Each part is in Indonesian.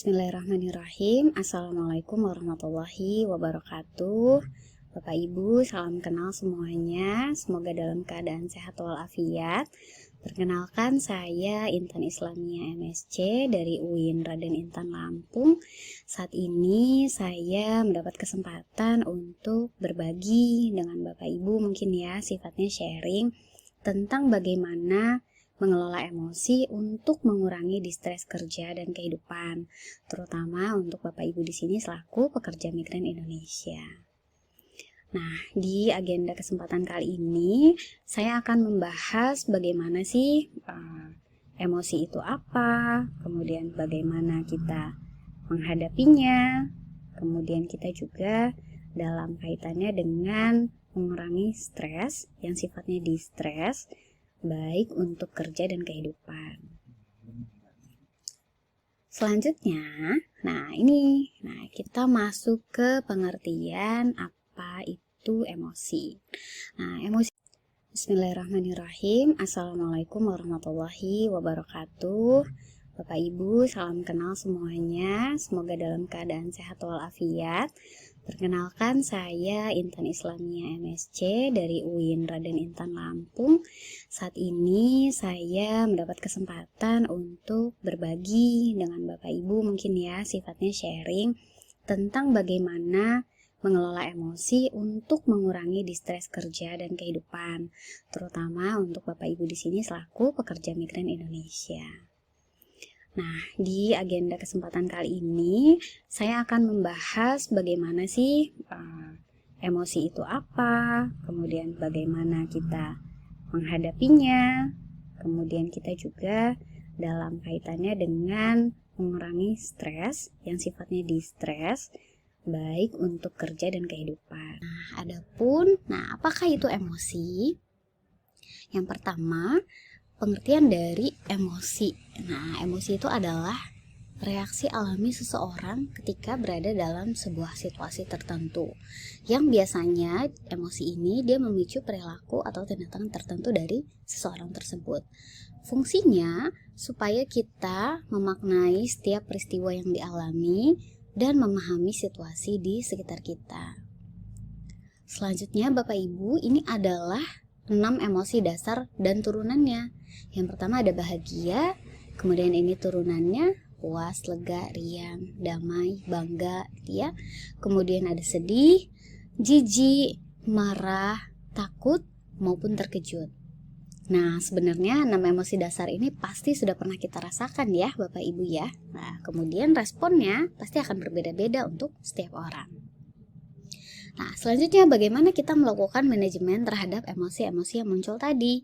Bismillahirrahmanirrahim. Assalamualaikum warahmatullahi wabarakatuh. Bapak Ibu, salam kenal semuanya. Semoga dalam keadaan sehat walafiat. Perkenalkan, saya Intan Islamia MSc dari UIN Raden Intan Lampung. Saat ini saya mendapat kesempatan untuk berbagi dengan Bapak Ibu, mungkin ya sifatnya sharing tentang bagaimana mengelola emosi untuk mengurangi distres kerja dan kehidupan, terutama untuk Bapak Ibu di sini selaku pekerja migran Indonesia. Nah, di agenda kesempatan kali ini saya akan membahas bagaimana sih emosi itu apa, kemudian bagaimana kita menghadapinya, kemudian kita juga dalam kaitannya dengan mengurangi stres yang sifatnya distres, baik untuk kerja dan kehidupan. Selanjutnya, kita masuk ke pengertian apa itu emosi. Emosi. Bismillahirrahmanirrahim. Assalamualaikum warahmatullahi wabarakatuh. Bapak Ibu, salam kenal semuanya. Semoga dalam keadaan sehat walafiat. Perkenalkan, saya Intan Islamia MSc dari UIN Raden Intan Lampung. Saat ini saya mendapat kesempatan untuk berbagi dengan Bapak Ibu, mungkin ya sifatnya sharing tentang bagaimana mengelola emosi untuk mengurangi distres kerja dan kehidupan, terutama untuk Bapak Ibu di sini selaku pekerja migran Indonesia. Nah, di agenda kesempatan kali ini saya akan membahas bagaimana sih emosi itu apa, kemudian bagaimana kita menghadapinya, kemudian kita juga dalam kaitannya dengan mengurangi stres yang sifatnya distres, baik untuk kerja dan kehidupan. Apakah itu emosi? Yang pertama, pengertian dari emosi. Emosi itu adalah reaksi alami seseorang ketika berada dalam sebuah situasi tertentu. Yang biasanya emosi ini dia memicu perilaku atau tindakan tertentu dari seseorang tersebut. Fungsinya supaya kita memaknai setiap peristiwa yang dialami dan memahami situasi di sekitar kita. Selanjutnya Bapak Ibu, ini adalah 6 emosi dasar dan turunannya. Yang pertama ada bahagia, kemudian ini turunannya puas, lega, riang, damai, bangga, gitu ya. Kemudian ada sedih, jijik, marah, takut, maupun terkejut. Nah, sebenarnya 6 emosi dasar ini pasti sudah pernah kita rasakan ya Bapak Ibu ya. Nah, kemudian responnya pasti akan berbeda-beda untuk setiap orang. Nah, selanjutnya bagaimana kita melakukan manajemen terhadap emosi-emosi yang muncul tadi?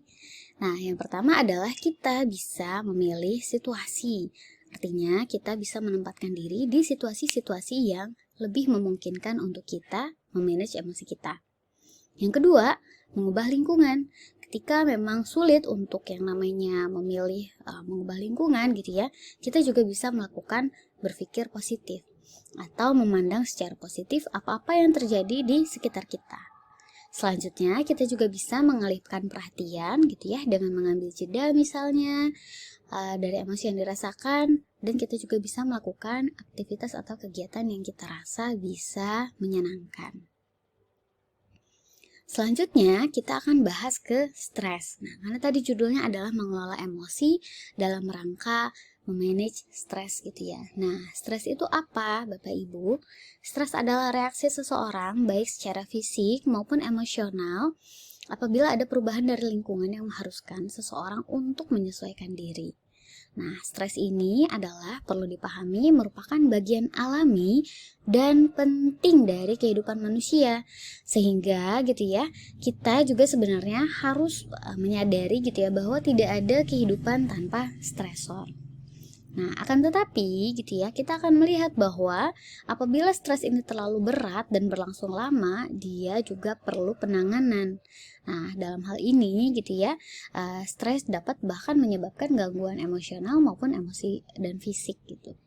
Nah, yang pertama adalah kita bisa memilih situasi. Artinya, kita bisa menempatkan diri di situasi-situasi yang lebih memungkinkan untuk kita memanage emosi kita. Yang kedua, mengubah lingkungan. Ketika memang sulit untuk yang namanya memilih mengubah lingkungan gitu ya, kita juga bisa melakukan berpikir positif atau memandang secara positif apa-apa yang terjadi di sekitar kita. Selanjutnya, kita juga bisa mengalihkan perhatian gitu ya dengan mengambil jeda misalnya dari emosi yang dirasakan, dan kita juga bisa melakukan aktivitas atau kegiatan yang kita rasa bisa menyenangkan. Selanjutnya, kita akan bahas ke stres. Nah, karena tadi judulnya adalah mengelola emosi dalam rangka memanage stres gitu ya. Nah, stres itu apa, Bapak Ibu? Stres adalah reaksi seseorang baik secara fisik maupun emosional apabila ada perubahan dari lingkungan yang mengharuskan seseorang untuk menyesuaikan diri. Nah, stres ini adalah perlu dipahami merupakan bagian alami dan penting dari kehidupan manusia. Sehingga gitu ya, kita juga sebenarnya harus menyadari gitu ya bahwa tidak ada kehidupan tanpa stresor. Nah, akan tetapi gitu ya, kita akan melihat bahwa apabila stres ini terlalu berat dan berlangsung lama, dia juga perlu penanganan. Nah, dalam hal ini gitu ya, stres dapat bahkan menyebabkan gangguan emosional maupun emosi dan fisik gitu.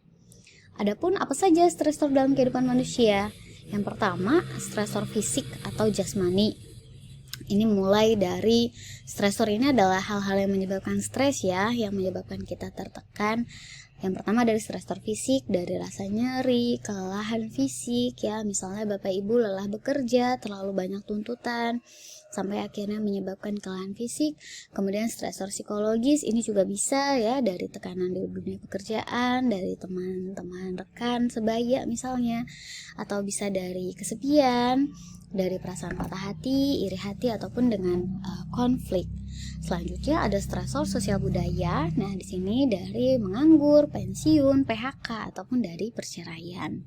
Adapun apa saja stresor dalam kehidupan manusia? Yang pertama, stresor fisik atau jasmani. Ini mulai dari stresor ini adalah hal-hal yang menyebabkan stres ya, yang menyebabkan kita tertekan, Yang pertama dari stresor fisik, dari rasa nyeri, kelelahan fisik ya, misalnya Bapak Ibu lelah bekerja, terlalu banyak tuntutan, sampai akhirnya menyebabkan kelelahan fisik. Kemudian stresor psikologis, ini juga bisa ya, dari tekanan di dunia pekerjaan, dari teman-teman rekan sebaya misalnya, atau bisa dari kesepian, dari perasaan patah hati, iri hati, ataupun dengan konflik. Selanjutnya ada stresor sosial budaya. Nah, di sini dari menganggur, pensiun, PHK, ataupun dari perceraian.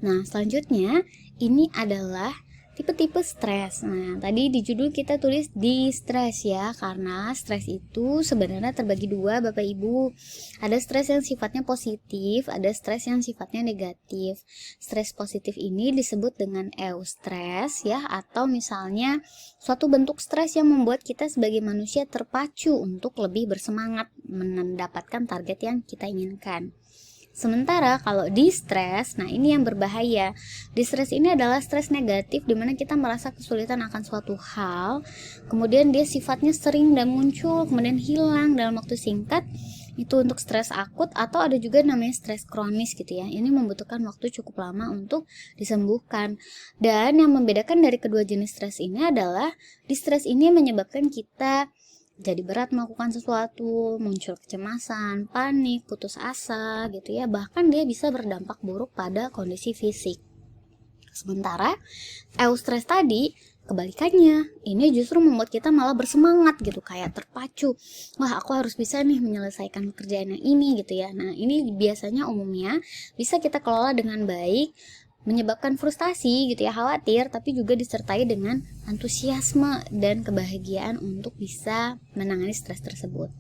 Nah, selanjutnya ini adalah tipe-tipe stres. Nah, tadi di judul kita tulis di stres ya, karena stres itu sebenarnya terbagi dua Bapak Ibu. Ada stres yang sifatnya positif, ada stres yang sifatnya negatif. Stres positif ini disebut dengan eustress ya, atau misalnya suatu bentuk stres yang membuat kita sebagai manusia terpacu untuk lebih bersemangat mendapatkan target yang kita inginkan. Sementara kalau distress, nah ini yang berbahaya. Distress ini adalah stres negatif di mana kita merasa kesulitan akan suatu hal, kemudian dia sifatnya sering dan muncul, kemudian hilang dalam waktu singkat. Itu untuk stres akut, atau ada juga namanya stres kronis gitu ya. Ini membutuhkan waktu cukup lama untuk disembuhkan. Dan yang membedakan dari kedua jenis stres ini adalah distress ini menyebabkan kita jadi berat melakukan sesuatu, muncul kecemasan, panik, putus asa gitu ya, bahkan dia bisa berdampak buruk pada kondisi fisik. Sementara eustress tadi kebalikannya, ini justru membuat kita malah bersemangat gitu, kayak terpacu. Wah, aku harus bisa nih menyelesaikan pekerjaan yang ini gitu ya. Nah, ini biasanya umumnya bisa kita kelola dengan baik, menyebabkan frustasi gitu ya, khawatir, tapi juga disertai dengan antusiasme dan kebahagiaan untuk bisa menangani stres tersebut.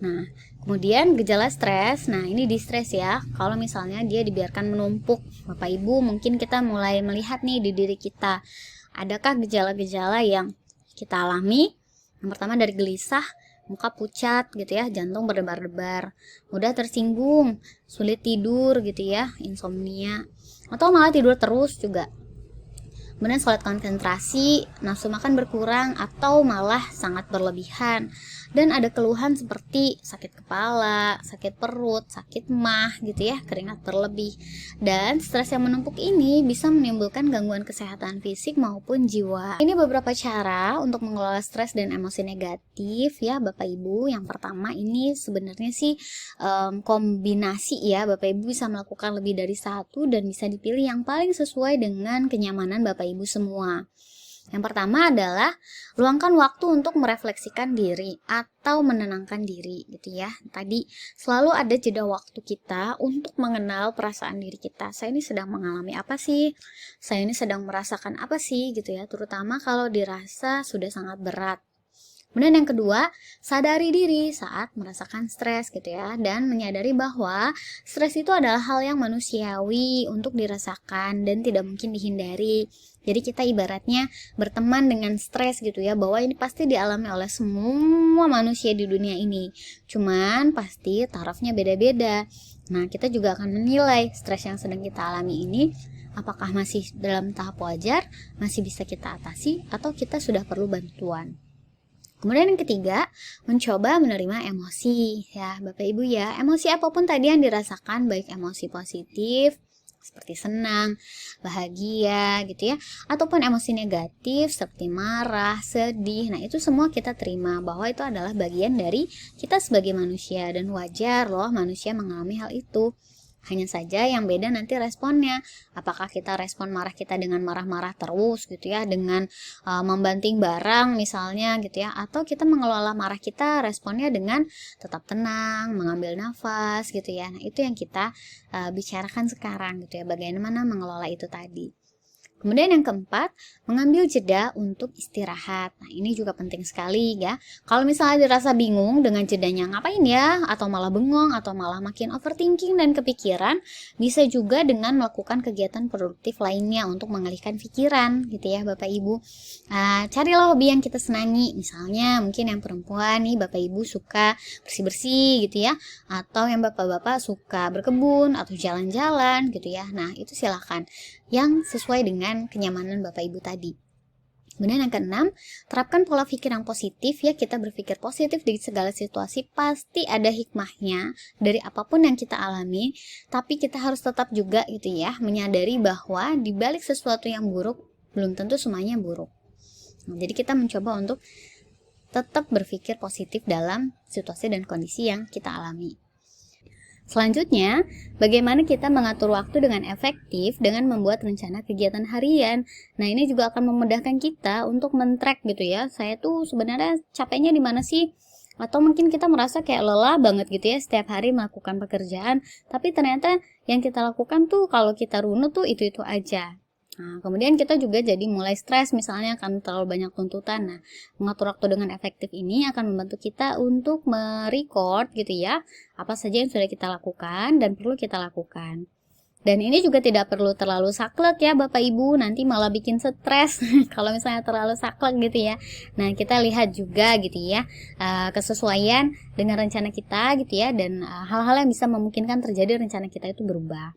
Nah, kemudian gejala stres, nah ini distress ya, kalau misalnya dia dibiarkan menumpuk. Bapak Ibu, mungkin kita mulai melihat nih di diri kita, adakah gejala-gejala yang kita alami? Yang pertama dari gelisah, muka pucat gitu ya, jantung berdebar-debar, mudah tersinggung, sulit tidur gitu ya, insomnia, atau malah tidur terus juga. Kemudian sulit konsentrasi, nafsu makan berkurang atau malah sangat berlebihan. Dan ada keluhan seperti sakit kepala, sakit perut, sakit mah gitu ya, keringat berlebih. Dan stres yang menumpuk ini bisa menimbulkan gangguan kesehatan fisik maupun jiwa. Ini beberapa cara untuk mengelola stres dan emosi negatif ya Bapak Ibu. Yang pertama ini sebenarnya sih kombinasi ya, Bapak Ibu bisa melakukan lebih dari satu dan bisa dipilih yang paling sesuai dengan kenyamanan Bapak Ibu semua. Yang pertama adalah luangkan waktu untuk merefleksikan diri atau menenangkan diri gitu ya. Tadi selalu ada jeda waktu kita untuk mengenal perasaan diri kita. Saya ini sedang mengalami apa sih? Saya ini sedang merasakan apa sih gitu ya, terutama kalau dirasa sudah sangat berat. Kemudian yang kedua, sadari diri saat merasakan stres gitu ya, dan menyadari bahwa stres itu adalah hal yang manusiawi untuk dirasakan dan tidak mungkin dihindari. Jadi kita ibaratnya berteman dengan stres gitu ya, bahwa ini pasti dialami oleh semua manusia di dunia ini. Cuman pasti tarafnya beda-beda. Nah, kita juga akan menilai stres yang sedang kita alami ini apakah masih dalam tahap wajar, masih bisa kita atasi, atau kita sudah perlu bantuan. Kemudian yang ketiga, mencoba menerima emosi ya Bapak Ibu ya. Emosi apapun tadi yang dirasakan, baik emosi positif seperti senang, bahagia gitu ya, ataupun emosi negatif seperti marah, sedih. Nah, itu semua kita terima bahwa itu adalah bagian dari kita sebagai manusia dan wajar loh manusia mengalami hal itu. Hanya saja yang beda nanti responnya. Apakah kita respon marah kita dengan marah-marah terus gitu ya, dengan membanting barang misalnya gitu ya, atau kita mengelola marah kita responnya dengan tetap tenang, mengambil nafas gitu ya. Nah, itu yang kita bicarakan sekarang gitu ya, bagaimana mengelola itu tadi. Kemudian yang keempat, mengambil jeda untuk istirahat. Nah, ini juga penting sekali ya. Kalau misalnya dirasa bingung dengan jedanya ngapain ya, atau malah bengong, atau malah makin overthinking dan kepikiran, bisa juga dengan melakukan kegiatan produktif lainnya untuk mengalihkan pikiran gitu ya Bapak Ibu. Carilah hobi yang kita senangi. Misalnya mungkin yang perempuan nih Bapak Ibu suka bersih-bersih gitu ya, atau yang bapak-bapak suka berkebun atau jalan-jalan gitu ya. Nah, itu silakan yang sesuai dengan kenyamanan Bapak Ibu tadi. Kemudian yang keenam, terapkan pola pikir yang positif ya. Kita berpikir positif di segala situasi, pasti ada hikmahnya dari apapun yang kita alami. Tapi kita harus tetap juga gitu ya, menyadari bahwa di balik sesuatu yang buruk, belum tentu semuanya buruk. Nah, jadi kita mencoba untuk tetap berpikir positif dalam situasi dan kondisi yang kita alami. Selanjutnya, bagaimana kita mengatur waktu dengan efektif dengan membuat rencana kegiatan harian. Nah, ini juga akan memudahkan kita untuk men-track gitu ya. Saya tuh sebenarnya capeknya di mana sih? Atau mungkin kita merasa kayak lelah banget gitu ya setiap hari melakukan pekerjaan, tapi ternyata yang kita lakukan tuh kalau kita runut tuh itu-itu aja. Nah, kemudian kita juga jadi mulai stres misalnya kan terlalu banyak tuntutan. Nah, mengatur waktu dengan efektif ini akan membantu kita untuk merecord gitu ya, apa saja yang sudah kita lakukan dan perlu kita lakukan. Dan ini juga tidak perlu terlalu saklek ya Bapak Ibu, nanti malah bikin stres kalau misalnya terlalu saklek gitu ya. Nah, kita lihat juga gitu ya, kesesuaian dengan rencana kita gitu ya, dan hal-hal yang bisa memungkinkan terjadi rencana kita itu berubah.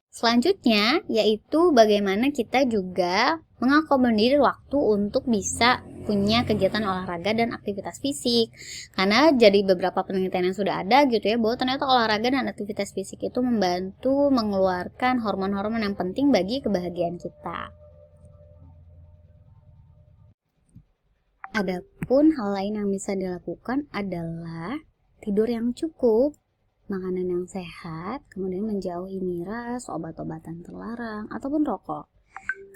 Selanjutnya yaitu bagaimana kita juga mengakomodir waktu untuk bisa punya kegiatan olahraga dan aktivitas fisik. Karena jadi beberapa penelitian yang sudah ada gitu ya, bahwa ternyata olahraga dan aktivitas fisik itu membantu mengeluarkan hormon-hormon yang penting bagi kebahagiaan kita. Adapun hal lain yang bisa dilakukan adalah tidur yang cukup, makanan yang sehat, kemudian menjauhi miras, obat-obatan terlarang, ataupun rokok.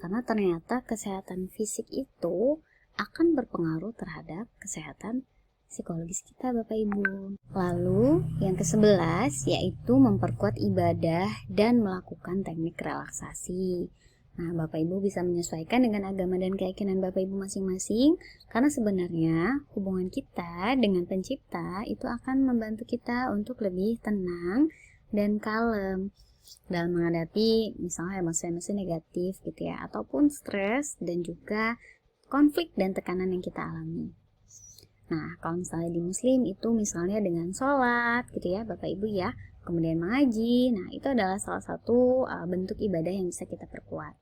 Karena ternyata kesehatan fisik itu akan berpengaruh terhadap kesehatan psikologis kita Bapak Ibu. Lalu yang ke-11 yaitu memperkuat ibadah dan melakukan teknik relaksasi. Nah, Bapak Ibu bisa menyesuaikan dengan agama dan keyakinan Bapak Ibu masing-masing, karena sebenarnya hubungan kita dengan pencipta itu akan membantu kita untuk lebih tenang dan kalem dalam menghadapi misalnya emosi-emosi negatif gitu ya, ataupun stres dan juga konflik dan tekanan yang kita alami. Nah, kalau misalnya di Muslim itu misalnya dengan sholat gitu ya Bapak Ibu ya, kemudian mengaji, nah itu adalah salah satu bentuk ibadah yang bisa kita perkuat.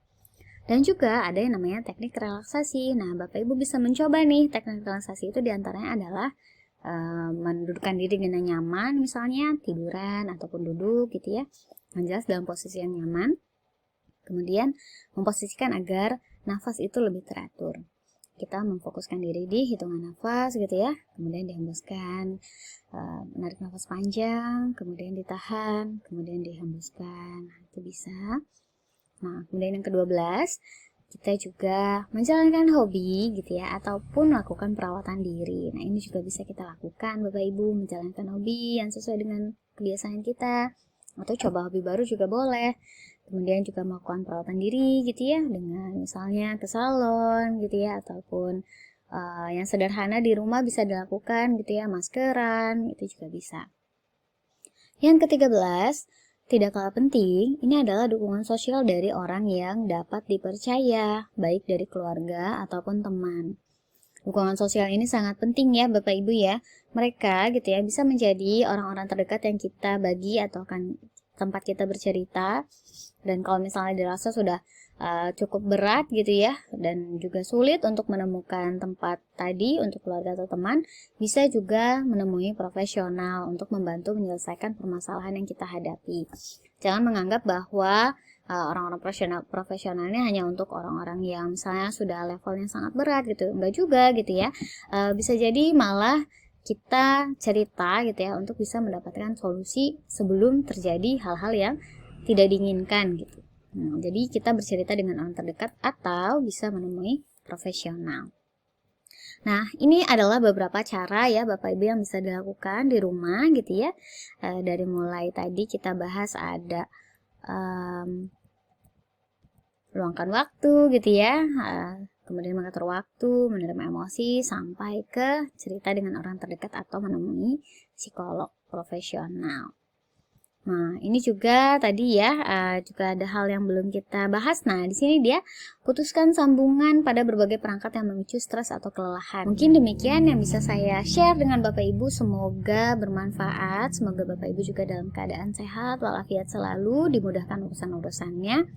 Dan juga ada yang namanya teknik relaksasi. Nah, Bapak Ibu bisa mencoba nih teknik relaksasi itu, diantaranya adalah mendudukkan diri dengan nyaman, misalnya tiduran ataupun duduk gitu ya, yang jelas dalam posisi yang nyaman. Kemudian memposisikan agar nafas itu lebih teratur. Kita memfokuskan diri di hitungan nafas gitu ya, kemudian dihembuskan, menarik nafas panjang, kemudian ditahan, kemudian dihembuskan. Nah, itu bisa. Nah, kemudian yang ke-12, kita juga menjalankan hobi gitu ya, ataupun melakukan perawatan diri. Nah, ini juga bisa kita lakukan Bapak Ibu, menjalankan hobi yang sesuai dengan kebiasaan kita, atau coba hobi baru juga boleh. Kemudian juga melakukan perawatan diri gitu ya, dengan misalnya ke salon gitu ya, ataupun yang sederhana di rumah bisa dilakukan gitu ya, maskeran, itu juga bisa. Yang ke-13, tidak kalah penting, ini adalah dukungan sosial dari orang yang dapat dipercaya, baik dari keluarga ataupun teman. Dukungan sosial ini sangat penting ya Bapak Ibu ya. Mereka gitu ya bisa menjadi orang-orang terdekat yang kita bagi atau kan tempat kita bercerita. Dan kalau misalnya dirasa sudah cukup berat gitu ya, dan juga sulit untuk menemukan tempat tadi untuk keluarga atau teman, bisa juga menemui profesional untuk membantu menyelesaikan permasalahan yang kita hadapi. Jangan menganggap bahwa orang-orang profesionalnya hanya untuk orang-orang yang misalnya sudah levelnya sangat berat gitu, enggak juga gitu ya. Bisa jadi malah kita cerita gitu ya untuk bisa mendapatkan solusi sebelum terjadi hal-hal yang tidak diinginkan gitu. Nah, jadi kita bercerita dengan orang terdekat atau bisa menemui profesional. Nah, ini adalah beberapa cara ya Bapak Ibu yang bisa dilakukan di rumah gitu ya. Dari mulai tadi kita bahas ada luangkan waktu gitu ya, kemudian mengatur waktu, menerima emosi, sampai ke cerita dengan orang terdekat atau menemui psikolog profesional. Nah, ini juga tadi ya, juga ada hal yang belum kita bahas. Nah, di sini dia putuskan sambungan pada berbagai perangkat yang memicu stres atau kelelahan. Mungkin demikian yang bisa saya share dengan Bapak Ibu. Semoga bermanfaat. Semoga Bapak Ibu juga dalam keadaan sehat walafiat selalu, dimudahkan urusan-urusannya.